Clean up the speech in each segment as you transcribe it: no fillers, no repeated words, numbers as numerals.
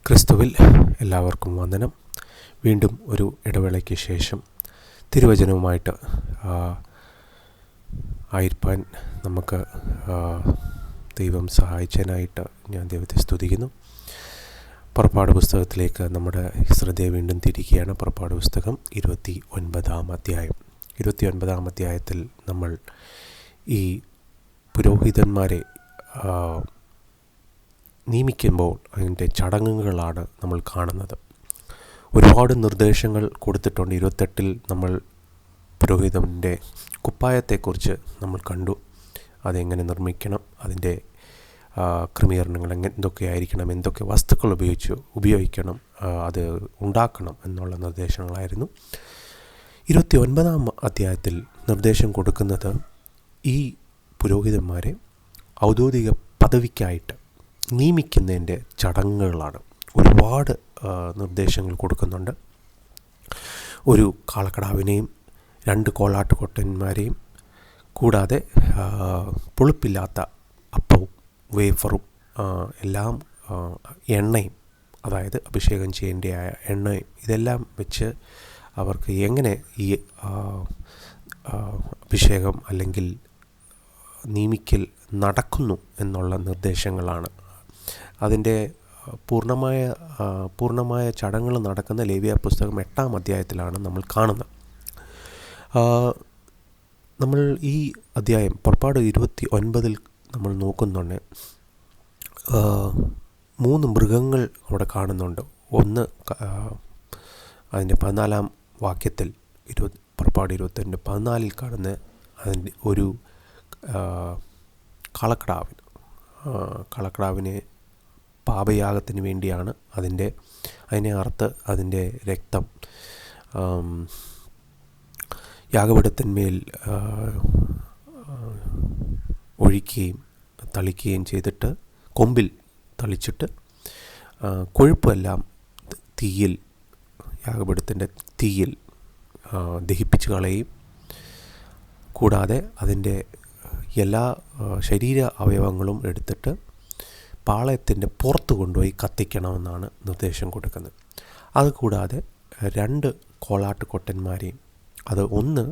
ക്രിസ്തുവിൽ എല്ലാവർക്കും വന്ദനം. വീണ്ടും ഒരു ഇടവേളയ്ക്ക് ശേഷം തിരുവചനവുമായിട്ട് ആയിരിക്കാൻ നമുക്ക് ദൈവം സഹായിച്ചതിനായിട്ട് ഞാൻ ദൈവത്തെ സ്തുതിക്കുന്നു. പുറപ്പാട് പുസ്തകത്തിലേക്ക് നമ്മുടെ ശ്രദ്ധയെ വീണ്ടും തിരിക്കുകയാണ്. പുറപ്പാട് പുസ്തകം 29-ാം അധ്യായം. 29-ാം അധ്യായത്തിൽ നമ്മൾ ഈ പുരോഹിതന്മാരെ നിയമിക്കുമ്പോൾ അതിൻ്റെ ചടങ്ങുകളാണ് നമ്മൾ കാണുന്നത്. ഒരുപാട് നിർദ്ദേശങ്ങൾ കൊടുത്തിട്ടുണ്ട്. 28-ൽ നമ്മൾ പുരോഹിതൻ്റെ കുപ്പായത്തെക്കുറിച്ച് നമ്മൾ കണ്ടു. അതെങ്ങനെ നിർമ്മിക്കണം, അതിൻ്റെ ക്രമീകരണങ്ങൾ എന്തൊക്കെയായിരിക്കണം, എന്തൊക്കെ വസ്തുക്കൾ ഉപയോഗിക്കണം, അത് ഉണ്ടാക്കണം എന്നുള്ള നിർദ്ദേശങ്ങളായിരുന്നു. 29-ാം അധ്യായത്തിൽ നിർദ്ദേശം കൊടുക്കുന്നത് ഈ പുരോഹിതന്മാരെ ഔദ്യോഗിക പദവിക്കായിട്ട് നിയമിക്കുന്നതിൻ്റെ ചടങ്ങുകളാണ്. ഒരുപാട് നിർദ്ദേശങ്ങൾ കൊടുക്കുന്നുണ്ട്. ഒരു കാളക്കടാവിനെയും 2 കോലാട്ടുകൊറ്റന്മാരെയും കൂടാതെ പുളിപ്പില്ലാത്ത അപ്പവും വേഫറും എല്ലാം എണ്ണയും, അതായത് അഭിഷേകം ചെയ്യേണ്ട എണ്ണയും ഇതെല്ലാം വെച്ച് അവർക്ക് എങ്ങനെ ഈ അഭിഷേകം അല്ലെങ്കിൽ നിയമിക്കൽ നടക്കുന്നു എന്നുള്ള നിർദ്ദേശങ്ങളാണ്. അതിൻ്റെ പൂർണ്ണമായ ചടങ്ങുകൾ നടക്കുന്ന ലേവ്യ പുസ്തകം 8-ാം അധ്യായത്തിലാണ് നമ്മൾ കാണുന്നത്. നമ്മൾ ഈ അധ്യായം പുറപ്പാട് 29-ൽ നമ്മൾ നോക്കുന്നുണ്ട്. 3 മൃഗങ്ങൾ അവിടെ കാണുന്നുണ്ട്. ഒന്ന് അതിൻ്റെ 14-ാം വാക്യത്തിൽ പുറപ്പാട് 22-14 കാണുന്ന അതിൻ്റെ ഒരു കളക്കടാവിനെ പാപയാഗത്തിന് വേണ്ടിയാണ് അതിനെ അറുത്ത് അതിൻ്റെ രക്തം യാഗപീഠത്തിന്മേൽ ഒഴിക്കുകയും തളിക്കുകയും ചെയ്തിട്ട് കൊമ്പിൽ തളിച്ചിട്ട് കൊഴുപ്പെല്ലാം യാഗപീഠത്തിൻ്റെ തീയിൽ ദഹിപ്പിച്ച് കളയും. കൂടാതെ അതിൻ്റെ എല്ലാ ശരീര അവയവങ്ങളും എടുത്തിട്ട് പാളയത്തിൻ്റെ പുറത്ത് കൊണ്ടുപോയി കത്തിക്കണമെന്നാണ് നിർദ്ദേശം കൊടുക്കുന്നത്. അതുകൂടാതെ 2 കോലാട്ടുകൊറ്റന്മാരെയും, അത് 1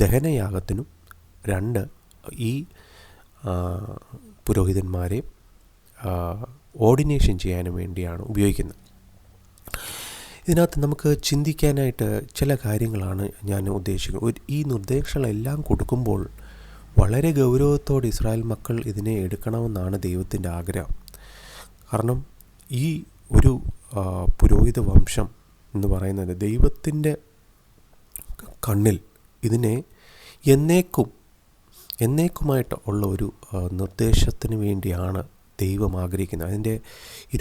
ദഹനയാഗത്തിനും 2 ഈ പുരോഹിതന്മാരെയും ഓർഡിനേഷൻ ചെയ്യാനും വേണ്ടിയാണ് ഉപയോഗിക്കുന്നത്. ഇതിനകത്ത് നമുക്ക് ചിന്തിക്കാനായിട്ട് ചില കാര്യങ്ങളാണ് ഞാൻ ഉദ്ദേശിക്കുന്നത്. ഈ നിർദ്ദേശങ്ങളെല്ലാം കൊടുക്കുമ്പോൾ വളരെ ഗൗരവത്തോടെ ഇസ്രായേൽ മക്കൾ ഇതിനെ എടുക്കണമെന്നാണ് ദൈവത്തിൻ്റെ ആഗ്രഹം. കാരണം ഈ ഒരു പുരോഹിത വംശം എന്ന് പറയുന്നത് ദൈവത്തിൻ്റെ കണ്ണിൽ ഇതിനെ എന്നേക്കുമായിട്ട് ഉള്ള ഒരു നിർദ്ദേശത്തിന് വേണ്ടിയാണ് ദൈവം ആഗ്രഹിക്കുന്നത്. അതിൻ്റെ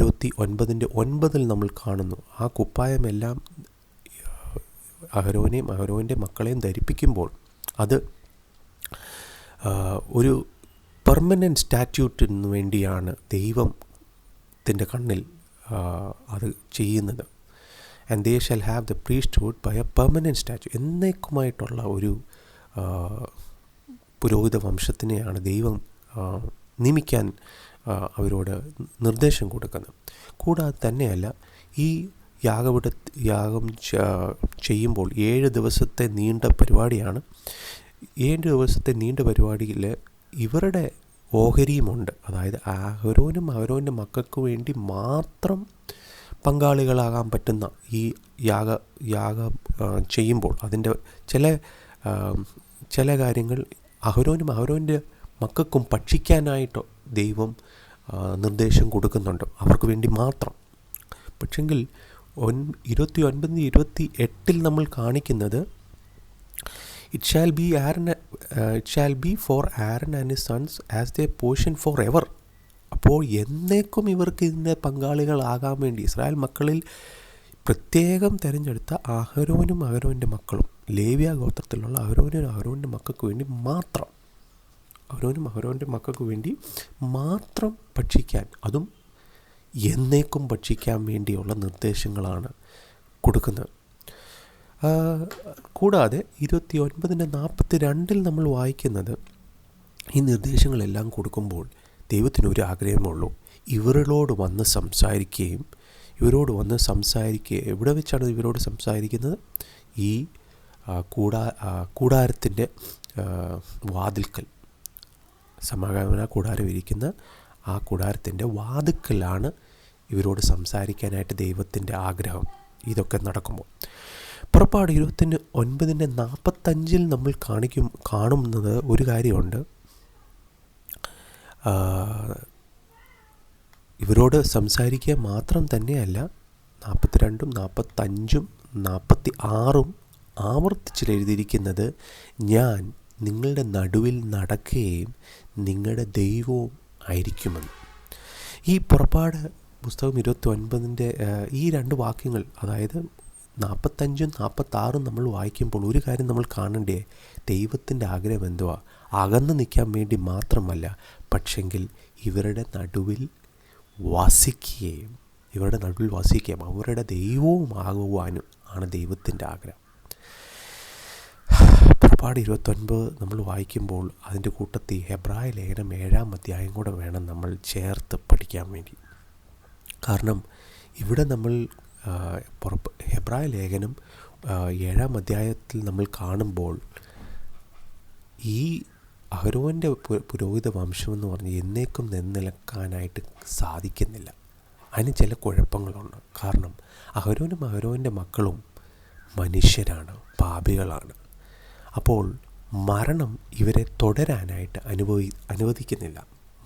29-9 നമ്മൾ കാണുന്നു. ആ കുപ്പായമെല്ലാം അഹരോനെയും അഹരോൻ്റെ മക്കളെയും ധരിപ്പിക്കുമ്പോൾ അത് ഒരു പെർമനൻറ്റ് സ്റ്റാറ്റ്യൂട്ടിന് വേണ്ടിയാണ് ദൈവത്തിൻ്റെ കണ്ണിൽ അത് ചെയ്യുന്നത്. And they shall have the priesthood by a permanent statue. എന്നേക്കുമായിട്ടുള്ള ഒരു പുരോഹിത വംശത്തിനെയാണ് ദൈവം നിയമിക്കാൻ അവരോട് നിർദ്ദേശം കൊടുക്കുന്നത്. കൂടാതെ തന്നെയല്ല, ഈ യാഗം ചെയ്യുമ്പോൾ 7 ദിവസത്തെ നീണ്ട പരിപാടിയാണ്. 7 ദിവസത്തെ നീണ്ട പരിപാടിയിൽ ഇവരുടെ ഓഹരിയുമുണ്ട്. അതായത് അഹരോനും അഹരോൻ്റെ മക്കൾക്ക് വേണ്ടി മാത്രം പങ്കാളികളാകാൻ പറ്റുന്ന ഈ യാഗം ചെയ്യുമ്പോൾ അതിൻ്റെ ചില കാര്യങ്ങൾ അഹരോനും അഹരോൻ്റെ മക്കൾക്കും ഭക്ഷിക്കാനായിട്ട് ദൈവം നിർദ്ദേശം കൊടുക്കുന്നുണ്ട്, അവർക്ക് വേണ്ടി മാത്രം. പക്ഷെങ്കിൽ 29-28 നമ്മൾ കാണിക്കുന്നത് It shall be for Aaron and his sons as their portion forever. അപ്പോൾ എന്നേക്കും ഇവർക്ക് ഇതിൻ്റെ പങ്കാളികളാകാൻ വേണ്ടി ഇസ്രായേൽ മക്കളിൽ പ്രത്യേകം തിരഞ്ഞെടുത്ത അഹരോനും അഹരോൻ്റെ മക്കളും, ലേവ്യ ഗോത്രത്തിലുള്ള അഹരോനും അഹരോൻ്റെ മക്കൾക്ക് വേണ്ടി മാത്രം, അഹരോനും അഹരോൻ്റെ മക്കൾക്ക് വേണ്ടി മാത്രം ഭക്ഷിക്കാൻ, അതും എന്നേക്കും ഭക്ഷിക്കാൻ വേണ്ടിയുള്ള നിർദ്ദേശങ്ങളാണ് കൊടുക്കുന്നത്. കൂടാതെ 29-42 നമ്മൾ വായിക്കുന്നത്, ഈ നിർദ്ദേശങ്ങളെല്ലാം കൊടുക്കുമ്പോൾ ദൈവത്തിനൊരു ആഗ്രഹമുള്ളൂ, ഇവരോട് വന്ന് സംസാരിക്കുകയും ഇവരോട് വന്ന് സംസാരിക്കുക. എവിടെ വെച്ചാണ് ഇവരോട് സംസാരിക്കുന്നത്? ഈ കൂടാരത്തിൻ്റെ വാതിൽക്കൽ, സമാഗമന കൂടാരം ഇരിക്കുന്ന ആ കൂടാരത്തിൻ്റെ വാതിൽക്കലാണ് ഇവരോട് സംസാരിക്കാനായിട്ട് ദൈവത്തിൻ്റെ ആഗ്രഹം. ഇതൊക്കെ നടക്കുമ്പോൾ പുറപ്പാട് 29:45 നമ്മൾ കാണുന്നത് ഒരു കാര്യമുണ്ട്. ഇവരോട് സംസാരിക്കുക മാത്രം തന്നെയല്ല, 42, 45, 46 ആവർത്തിച്ചിലെഴുതിയിരിക്കുന്നത്, ഞാൻ നിങ്ങളുടെ നടുവിൽ നടക്കുകയും നിങ്ങളുടെ ദൈവവും ആയിരിക്കുമെന്ന്. ഈ പുറപ്പാട് പുസ്തകം 29 ഈ 2 വാക്യങ്ങൾ, അതായത് 45, 46 നമ്മൾ വായിക്കുമ്പോൾ ഒരു കാര്യം നമ്മൾ കാണണ്ടേ, ദൈവത്തിൻ്റെ ആഗ്രഹം എന്തുവാ? അകന്ന് നിൽക്കാൻ വേണ്ടി മാത്രമല്ല, പക്ഷെങ്കിൽ ഇവരുടെ നടുവിൽ വസിക്കുകയും അവരുടെ ദൈവവും ആകുവാനും ആണ് ദൈവത്തിൻ്റെ ആഗ്രഹം. പുറപ്പാട് 29 നമ്മൾ വായിക്കുമ്പോൾ അതിൻ്റെ കൂട്ടത്തിൽ ഹെബ്രായ ലേഖനം 7-ാം അധ്യായം കൂടെ വേണം നമ്മൾ ചേർത്ത് പഠിക്കാൻ വേണ്ടി. കാരണം ഇവിടെ നമ്മൾ ഹെബ്രായ ലേഖനം 7-ാം അധ്യായത്തിൽ നമ്മൾ കാണുമ്പോൾ ഈ അഹരോൻ്റെ പുരോഹിത വംശമെന്ന് പറഞ്ഞ് എന്നേക്കും നിലനിൽക്കാനായിട്ട് സാധിക്കുന്നില്ല. അതിന് ചില കുഴപ്പങ്ങളുണ്ട്. കാരണം അഹരോൻ്റെ മക്കളും മനുഷ്യരാണ്, പാപികളാണ്. അപ്പോൾ മരണം ഇവരെ തുടരാനായിട്ട് അനുവദിക്കുന്നില്ല.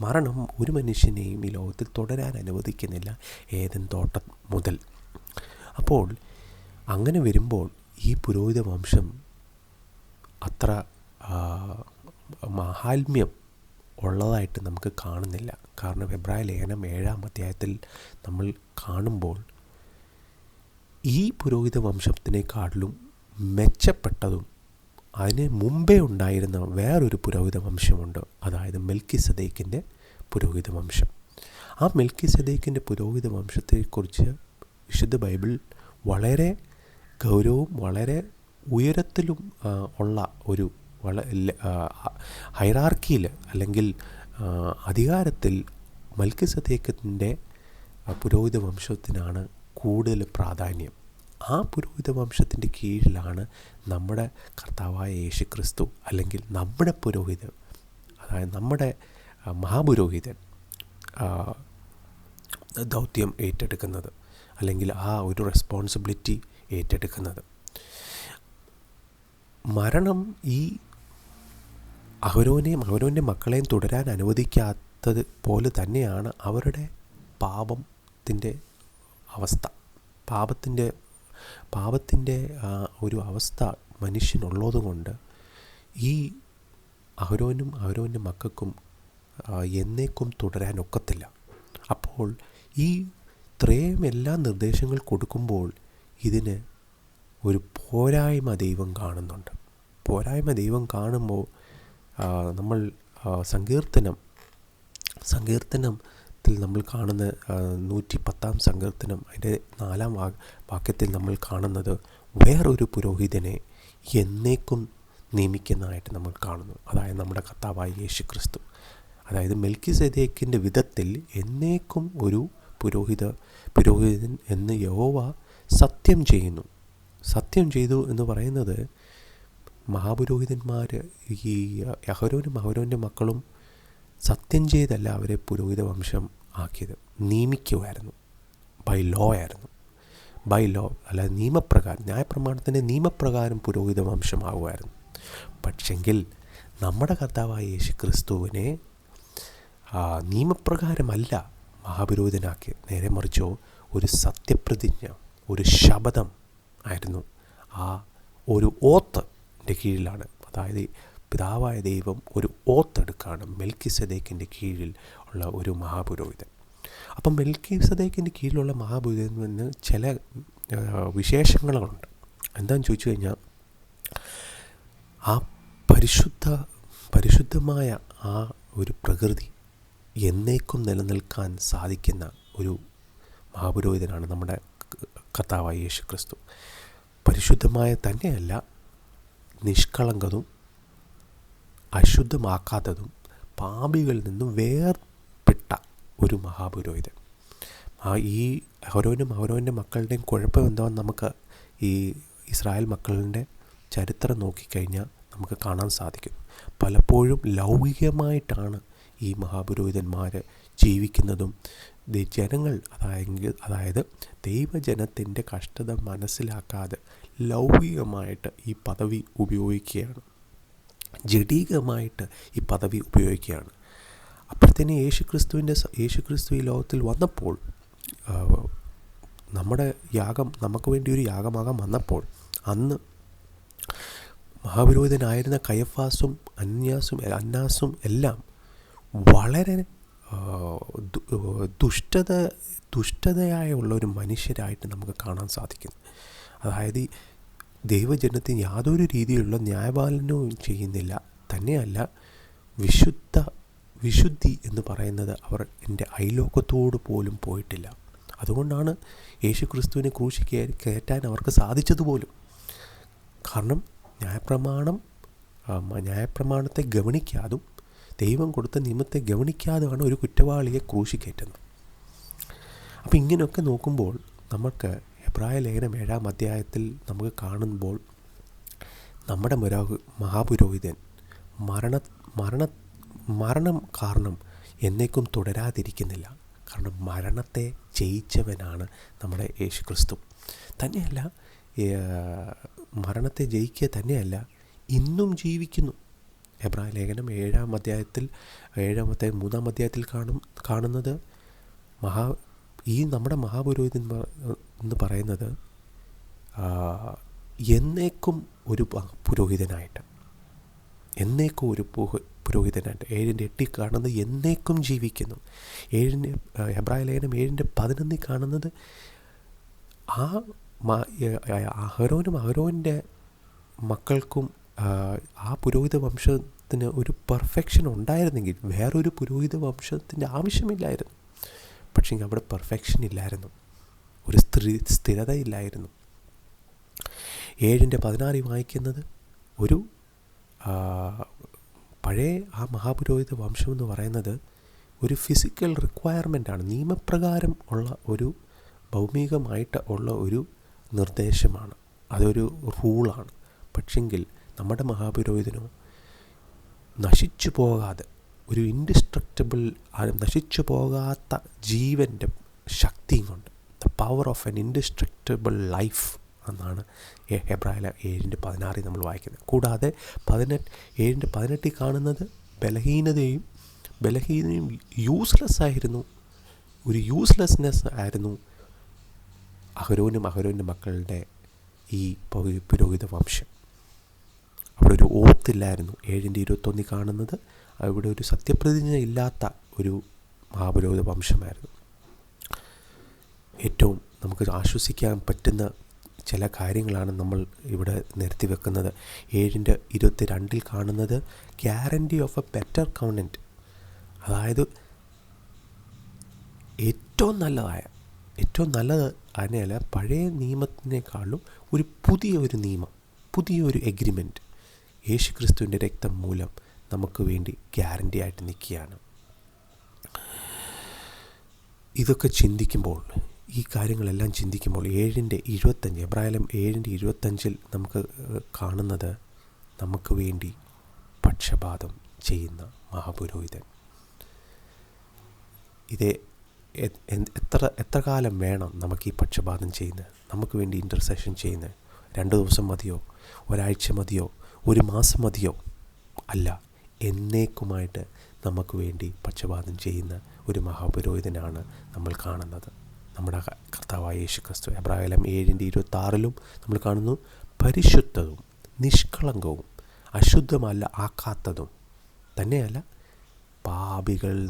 മരണം ഒരു മനുഷ്യനെയും ഈ ലോകത്തിൽ തുടരാൻ അനുവദിക്കുന്നില്ല, ഏദൻ തോട്ടം മുതൽ. അപ്പോൾ അങ്ങനെ വരുമ്പോൾ ഈ പുരോഹിത വംശം അത്ര മാഹാത്മ്യം ഉള്ളതായിട്ട് നമുക്ക് കാണുന്നില്ല. കാരണം ഹെബ്രായ ലേഖനം 7-ാം അധ്യായത്തിൽ നമ്മൾ കാണുമ്പോൾ ഈ പുരോഹിത വംശത്തിനേക്കാളിലും മെച്ചപ്പെട്ടതും അതിന് മുമ്പേ ഉണ്ടായിരുന്ന വേറൊരു പുരോഹിത വംശമുണ്ട്. അതായത് മെൽക്കിസദേക്കിൻ്റെ പുരോഹിത വംശം. ആ മെൽക്കിസദേക്കിൻ്റെ പുരോഹിത വംശത്തെക്കുറിച്ച് വിശുദ്ധ ബൈബിൾ വളരെ ഗൗരവവും വളരെ ഉയരത്തിലും ഉള്ള ഒരു ഹൈറാർക്കിയിൽ അല്ലെങ്കിൽ അധികാരത്തിൽ മെൽക്കിസദേക്കിൻ്റെ പുരോഹിത വംശത്തിനാണ് കൂടുതൽ പ്രാധാന്യം. ആ പുരോഹിത വംശത്തിൻ്റെ കീഴിലാണ് നമ്മുടെ കർത്താവായ യേശു ക്രിസ്തു, അല്ലെങ്കിൽ നമ്മുടെ പുരോഹിതൻ, അതായത് നമ്മുടെ മഹാപുരോഹിതൻ ദൗത്യം ഏറ്റെടുക്കുന്നത്, അല്ലെങ്കിൽ ആ ഒരു റെസ്പോൺസിബിലിറ്റി ഏറ്റെടുക്കുന്നത്. മരണം ഈ അഹരോൻ്റെ മക്കളെയും തുടരാൻ അനുവദിക്കാത്തത് പോലെ തന്നെയാണ് അവരുടെ പാപത്തിൻ്റെ അവസ്ഥ. പാപത്തിൻ്റെ ഒരു അവസ്ഥ മനുഷ്യനുള്ളതുകൊണ്ട് ഈ അഹരോൻ്റെ മക്കൾക്കും എന്നേക്കും തുടരാനൊക്കത്തില്ല. അപ്പോൾ ഈ ഇത്രയും എല്ലാ നിർദ്ദേശങ്ങൾ കൊടുക്കുമ്പോൾ ഇതിന് ഒരു പോരായ്മ ദൈവം കാണുന്നുണ്ട്. പോരായ്മ ദൈവം കാണുമ്പോൾ നമ്മൾ സങ്കീർത്തനത്തിൽ നമ്മൾ കാണുന്ന 110-ാം സങ്കീർത്തനം അതിൻ്റെ 4-ാം വാക്യത്തിൽ നമ്മൾ കാണുന്നത് വേറൊരു പുരോഹിതനെ എന്നേക്കും നിയമിക്കുന്നതായിട്ട് നമ്മൾ കാണുന്നു. അതായത് നമ്മുടെ കർത്താവായ യേശു ക്രിസ്തു, അതായത് മെൽക്കിസദേക്കിൻ്റെ വിധത്തിൽ എന്നേക്കും ഒരു പുരോഹിതൻ എന്ന് യഹോവ സത്യം ചെയ്തു എന്ന് പറയുന്നത് മഹാപുരോഹിതന്മാർ ഈ അഹരോൻ്റെ മക്കളും സത്യം ചെയ്തല്ല അവരെ പുരോഹിത വംശം ആക്കിയത്, നിയമിക്കുമായിരുന്നു. ബൈ ലോ അല്ലാതെ നിയമപ്രകാരം, ന്യായപ്രമാണത്തിൻ്റെ നിയമപ്രകാരം പുരോഹിത വംശമാകുമായിരുന്നു. പക്ഷെങ്കിൽ നമ്മുടെ കർത്താവായ യേശു ക്രിസ്തുവിനെ നിയമപ്രകാരമല്ല മഹാപുരോഹിതനാക്കി, നേരെ മറിച്ചോ ഒരു സത്യപ്രതിജ്ഞ, ഒരു ശപഥം ആയിരുന്നു. ആ ഒരു ഓത്തിൻ്റെ കീഴിലാണ്, അതായത് പിതാവായ ദൈവം ഒരു ഓത്തെടുക്കുകയാണ് മെൽക്കിസദേക്കിൻ്റെ കീഴിൽ ഉള്ള ഒരു മഹാപുരോഹിതൻ. അപ്പം മെൽക്കിസദേക്കിൻ്റെ കീഴിലുള്ള മഹാപുരോഹിതന് ചില വിശേഷങ്ങളുണ്ട്. എന്താണെന്ന് ചോദിച്ചു കഴിഞ്ഞാൽ, ആ പരിശുദ്ധമായ ആ ഒരു പ്രകൃതി എന്നേക്കും നിലനിൽക്കാൻ സാധിക്കുന്ന ഒരു മഹാപുരോഹിതനാണ് നമ്മുടെ കർത്താവായ യേശു ക്രിസ്തു. പരിശുദ്ധമായ തന്നെയല്ല, നിഷ്കളങ്കതും അശുദ്ധമാക്കാത്തതും പാപികളിൽ നിന്നും വേർപെട്ട ഒരു മഹാപുരോഹിതൻ. ഈ അവരവൻ്റെ മക്കളുടെയും കുഴപ്പം എന്താണെന്ന് നമുക്ക് ഈ ഇസ്രായേൽ മക്കളുടെ ചരിത്രം നോക്കിക്കഴിഞ്ഞാൽ നമുക്ക് കാണാൻ സാധിക്കും. പലപ്പോഴും ലൗകികമായിട്ടാണ് ഈ മഹാപുരോഹിതന്മാർ ജീവിക്കുന്നതും ജനങ്ങൾ അതായത് ദൈവജനത്തിൻ്റെ കഷ്ടത മനസ്സിലാക്കാതെ ലൗകികമായിട്ട് ഈ പദവി ഉപയോഗിക്കുകയാണ്, ജഡികമായിട്ട് ഈ പദവി ഉപയോഗിക്കുകയാണ്. അപ്പോഴത്തേന് യേശുക്രിസ്തു ഈ ലോകത്തിൽ വന്നപ്പോൾ, നമ്മുടെ യാഗം നമുക്ക് വേണ്ടി ഒരു യാഗമാകാൻ വന്നപ്പോൾ, അന്ന് മഹാപുരോഹിതനായിരുന്ന കയഫാസും അന്നാസും എല്ലാം വളരെ ദുഷ്ടതയായുള്ള ഒരു മനുഷ്യരായിട്ട് നമുക്ക് കാണാൻ സാധിക്കുന്നു. അതായത് ദൈവജനത്തിന് യാതൊരു രീതിയിലുള്ള ന്യായപാലനവും ചെയ്യുന്നില്ല. തന്നെയല്ല, വിശുദ്ധി എന്ന് പറയുന്നത് അവർ എൻ്റെ അയലോക്കത്തോട് പോലും പോയിട്ടില്ല. അതുകൊണ്ടാണ് യേശുക്രിസ്തുവിനെ ക്രൂശിൽ കയറ്റാൻ അവർക്ക് സാധിച്ചതുപോലും. കാരണം ന്യായപ്രമാണത്തെ ഗവനിക്കാതും ദൈവം കൊടുത്ത നിയമത്തെ ഗവനിക്കാതെയാണ് ഒരു കുറ്റവാളിയെ ക്രൂശിൽ കയറ്റുന്നത്. അപ്പം ഇങ്ങനെയൊക്കെ നോക്കുമ്പോൾ നമുക്ക് എബ്രായ ലേഖനം 7-ാം അധ്യായത്തിൽ നമുക്ക് കാണുമ്പോൾ നമ്മുടെ മഹാപുരോഹിതൻ മരണം കാരണം എന്നേക്കും തുടരാതിരിക്കുന്നില്ല. കാരണം മരണത്തെ ജയിച്ചവനാണ് നമ്മുടെ യേശുക്രിസ്തു. തന്നെയല്ല, മരണത്തെ ജയിക്കുക തന്നെയല്ല, ഇന്നും ജീവിക്കുന്നു. എബ്രായ ലേഖനം 7-ാം അധ്യായത്തിൽ 3-ാം അധ്യായത്തിൽ കാണുന്നത് നമ്മുടെ മഹാപുരോഹിതൻ എന്ന് പറയുന്നത് എന്നേക്കും ഒരു പുരോഹിതനായിട്ട് 7:8 കാണുന്നത് എന്നേക്കും ജീവിക്കുന്നു. എബ്രായ ലേഖനം 7:11 കാണുന്നത് അഹരോൻ്റെ മക്കൾക്കും ആ പുരോഹിത വംശത്തിന് ഒരു പെർഫെക്ഷൻ ഉണ്ടായിരുന്നെങ്കിൽ വേറൊരു പുരോഹിത വംശത്തിൻ്റെ ആവശ്യമില്ലായിരുന്നു. പക്ഷേ അവിടെ പെർഫെക്ഷൻ ഇല്ലായിരുന്നു, ഒരു സ്ഥിരതയില്ലായിരുന്നു. 7:16 വായിക്കുന്നത് ഒരു പഴയ ആ മഹാപുരോഹിത വംശം എന്ന് പറയുന്നത് ഒരു ഫിസിക്കൽ റിക്വയർമെൻ്റാണ്, നിയമപ്രകാരം ഉള്ള ഒരു ഭൗമികമായിട്ട് ഉള്ള ഒരു നിർദ്ദേശമാണ്, അതൊരു റൂളാണ്. പക്ഷെങ്കിൽ നമ്മുടെ മഹാപുരോഹിതനോ നശിച്ചു പോകാതെ ഒരു ഇൻഡിസ്ട്രക്റ്റബിൾ, നശിച്ചു പോകാത്ത ജീവൻ്റെ ശക്തിയും കൊണ്ട്, the power of N indestructible life എന്നാണ് എബ്രായ 7:16 നമ്മൾ വായിക്കുന്നത്. കൂടാതെ 7:18 കാണുന്നത് ബലഹീനതയും യൂസ്ലെസ് ആയിരുന്നു, ഒരു യൂസ്ലെസ്നെസ് ആയിരുന്നു അഹരോൻ്റെ മക്കളുടെ ഈ പുരോഹിത വംശം. അവിടെ ഒരു ഓത്തില്ലായിരുന്നു. 7:21 കാണുന്നത് അവിടെ ഒരു സത്യപ്രതിജ്ഞ ഇല്ലാത്ത ഒരു മഹാപുരോഹിത വംശമായിരുന്നു. ഏറ്റവും നമുക്ക് ആശ്വസിക്കാൻ പറ്റുന്ന ചില കാര്യങ്ങളാണ് നമ്മൾ ഇവിടെ നിരത്തി വെക്കുന്നത്. 7:22 കാണുന്നത് guarantee of A better covenant, അതായത് ഏറ്റവും നല്ലത് അതിനല്ല, പഴയ നിയമത്തിനേക്കാളും ഒരു പുതിയൊരു നിയമം, പുതിയൊരു എഗ്രിമെൻറ്റ് യേശുക്രിസ്തുവിൻ്റെ രക്തം മൂലം നമുക്ക് വേണ്ടി ഗ്യാരണ്ടി ആയിട്ട് നിൽക്കുകയാണ്. ഇതൊക്കെ ചിന്തിക്കുമ്പോൾ, ഈ കാര്യങ്ങളെല്ലാം ചിന്തിക്കുമ്പോൾ 7:25 എബ്രായലം 7:25 നമുക്ക് കാണുന്നത് നമുക്ക് വേണ്ടി പക്ഷപാതം ചെയ്യുന്ന മഹാപുരോഹിതൻ. ഇത് എത്ര കാലം വേണം നമുക്ക് ഈ പക്ഷപാതം ചെയ്യുന്നത്, നമുക്ക് വേണ്ടി ഇൻ്റർസെഷൻ ചെയ്യുന്നത്? 2 ദിവസം മതിയോ? ഒരാഴ്ച മതിയോ? 1 മാസം മതിയോ? അല്ല, എന്നേക്കുമായിട്ട് നമുക്ക് വേണ്ടി പക്ഷപാതം ചെയ്യുന്ന ഒരു മഹാപുരോഹിതനാണ് നമ്മൾ കാണുന്നത്, നമ്മുടെ കർത്താവായ യേശുക്രിസ്തു. എബ്രായലം 7:26 നമ്മൾ കാണുന്നു, പരിശുദ്ധവും നിഷ്കളങ്കവും അശുദ്ധമല്ല ആക്കാത്തതും തന്നെയല്ല, പാപികളിൽ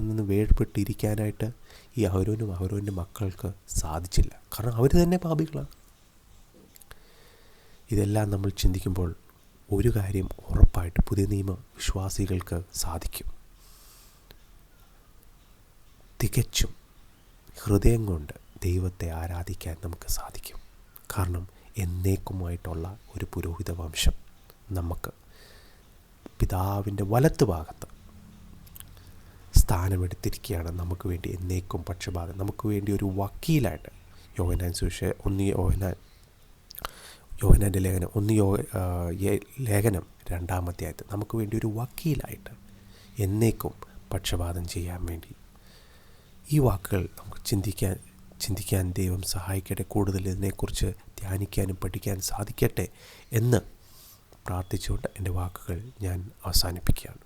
നിന്ന് വേർപെട്ടിരിക്കാനായിട്ട് ഈ അഹരോൻ്റെ മക്കൾക്ക് സാധിച്ചില്ല. കാരണം അവർ തന്നെ പാപികളാണ്. ഇതെല്ലാം നമ്മൾ ചിന്തിക്കുമ്പോൾ ഒരു കാര്യം ഉറപ്പായിട്ട് പുതിയ നിയമ വിശ്വാസികൾക്ക് സാധിക്കും. തികച്ചും ഹൃദയം കൊണ്ട് ദൈവത്തെ ആരാധിക്കാൻ നമുക്ക് സാധിക്കും. കാരണം എന്നേക്കുമായിട്ടുള്ള ഒരു പുരോഹിത വംശം നമുക്ക് പിതാവിൻ്റെ വലത്ത് ഭാഗത്ത് സ്ഥാനമെടുത്തിരിക്കുകയാണ് നമുക്ക് വേണ്ടി എന്നേക്കും പക്ഷപാതം, നമുക്ക് വേണ്ടി ഒരു വക്കീലായിട്ട്. യോഹന്നാൻ്റെ ലേഖനം 2-ാം അധ്യായത്തിൽ നമുക്ക് വേണ്ടി ഒരു വക്കീലായിട്ട് എന്നേക്കും പക്ഷപാതം ചെയ്യാൻ വേണ്ടി. ഈ വാക്കുകൾ നമുക്ക് ചിന്തിക്കാൻ ദൈവം സഹായിക്കട്ടെ. കൂടുതൽ ഇതിനെക്കുറിച്ച് ധ്യാനിക്കാനും പഠിക്കാനും സാധിക്കട്ടെ എന്ന് പ്രാർത്ഥിച്ചുകൊണ്ട് എൻ്റെ വാക്കുകൾ ഞാൻ അവസാനിപ്പിക്കുകയാണ്.